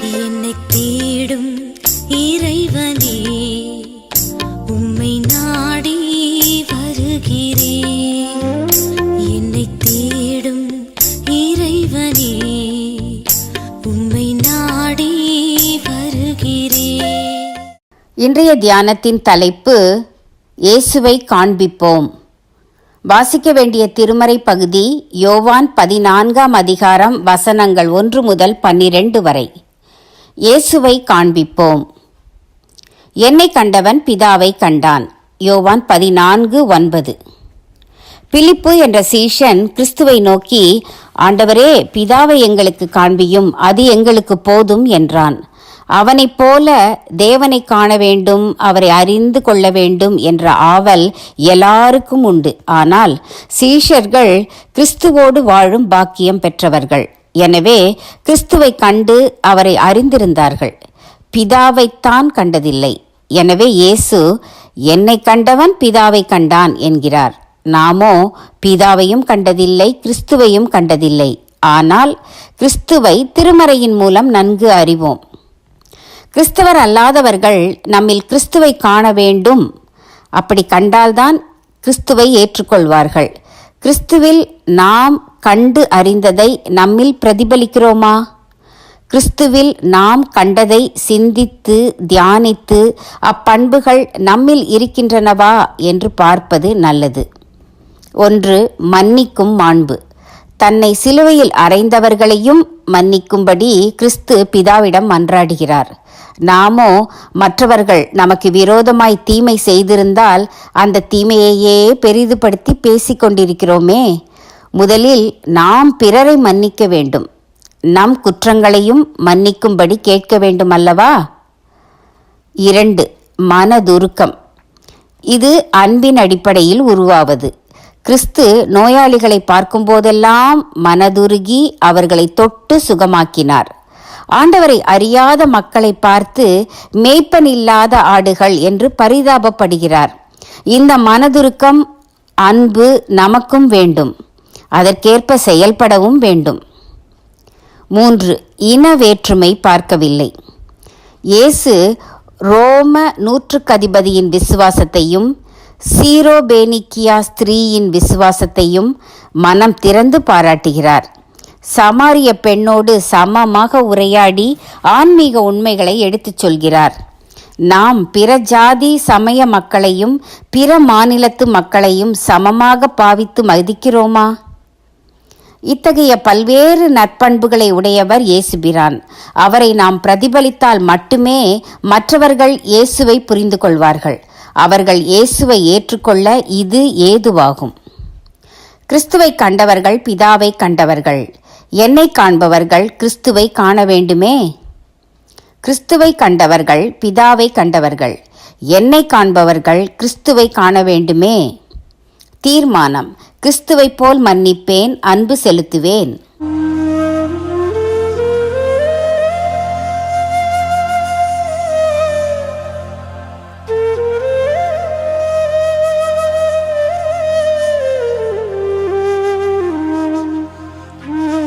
என்னை தேடும் இறைவனே, உம்மை நாடி வருகிறேன். என்னை தேடும் இறைவனே, உம்மை நாடி வருகிறேன். இன்றைய தியானத்தின் தலைப்பு இயேசுவை காண்பிப்போம். வாசிக்க வேண்டிய திருமறை பகுதி யோவான் 14ஆம் அதிகாரம் வசனங்கள் 1 முதல் 12 வரை. இயேசுவை காண்பிப்போம். என்னை கண்டவன் பிதாவை கண்டான். யோவான் 14:9. பிலிப்பு என்ற சீஷன் கிறிஸ்துவை நோக்கி, ஆண்டவரே, பிதாவை எங்களுக்கு காண்பியும், அது எங்களுக்கு போதும் என்றான். அவனைப் போல தேவனை காண வேண்டும், அவரை அறிந்து கொள்ள வேண்டும் என்ற ஆவல் எல்லாருக்கும் உண்டு. ஆனால் சீஷர்கள் கிறிஸ்துவோடு வாழும் பாக்கியம் பெற்றவர்கள். எனவே கிறிஸ்துவை கண்டு அவரை அறிந்திருந்தார்கள், பிதாவைத்தான் கண்டதில்லை. எனவே இயேசு என்னை கண்டவன் பிதாவை கண்டான் என்கிறார். நாமோ பிதாவையும் கண்டதில்லை, கிறிஸ்துவையும் கண்டதில்லை. ஆனால் கிறிஸ்துவை திருமறையின் மூலம் நன்கு அறிவோம். கிறிஸ்தவர் அல்லாதவர்கள் நம்மில் கிறிஸ்துவை காண வேண்டும். அப்படி கண்டால்தான் கிறிஸ்துவை ஏற்றுக்கொள்வார்கள். கிறிஸ்துவில் நாம் கண்டு அறிந்ததை நம்மில் பிரதிபலிக்கிறோமா? கிறிஸ்துவில் நாம் கண்டதை சிந்தித்து தியானித்து அப்பண்புகள் நம்மில் இருக்கின்றனவா என்று பார்ப்பது நல்லது. 1. மன்னிக்கும் மாண்பு. தன்னை சிலுவையில் அறைந்தவர்களையும் மன்னிக்கும்படி கிறிஸ்து பிதாவிடம் மன்றாடுகிறார். நாமோ மற்றவர்கள் நமக்கு விரோதமாய் தீமை செய்திருந்தால் அந்த தீமையையே பெரிதுபடுத்தி பேசிக்கொண்டிருக்கிறோமே. முதலில் நாம் பிறரை மன்னிக்க வேண்டும், நம் குற்றங்களையும் மன்னிக்கும்படி கேட்க வேண்டும் அல்லவா? 2. மனதுருக்கம். இது அன்பின் அடிப்படையில் உருவாவது. கிறிஸ்து நோயாளிகளை பார்க்கும்போதெல்லாம் மனதுருகி அவர்களை தொட்டு சுகமாக்கினார். ஆண்டவரை அறியாத மக்களை பார்த்து மேய்ப்பன் இல்லாத ஆடுகள் என்று பரிதாபப்படுகிறார். இந்த மனதுருக்கம், அன்பு நமக்கும் வேண்டும். அதற்கேற்ப செயல்படவும் வேண்டும். 3. இன வேற்றுமை பார்க்கவில்லை. இயேசு ரோம நூற்றுக்கதிபதியின் விசுவாசத்தையும் சீரோபேனிக்கியா ஸ்திரீயின் விசுவாசத்தையும் மனம் திறந்து பாராட்டுகிறார். சமாரிய பெண்ணோடு சமமாக உரையாடி ஆன்மீக உண்மைகளை எடுத்துச் சொல்கிறார். நாம் பிற ஜாதி சமய மக்களையும் பிற மாநிலத்து மக்களையும் சமமாக பாவித்து மதிக்கிறோமா? இத்தகைய பல்வேறு நற்பண்புகளை உடையவர் இயேசுபிரான். அவரை நாம் பிரதிபலித்தால் மட்டுமே மற்றவர்கள் இயேசுவை புரிந்து கொள்வார்கள். அவர்கள் இயேசுவை ஏற்றுக்கொள்ள இது ஏதுவாகும். கிறிஸ்துவை கண்டவர்கள் பிதாவை கண்டவர்கள். என்னை காண்பவர்கள் கிறிஸ்துவை காண வேண்டுமே. கிறிஸ்துவை கண்டவர்கள் பிதாவை கண்டவர்கள். என்னை காண்பவர்கள் கிறிஸ்துவை காண வேண்டுமே. தீர்மானம்: கிறிஸ்துவை போல் மன்னிப்பேன், அன்பு செலுத்துவேன்.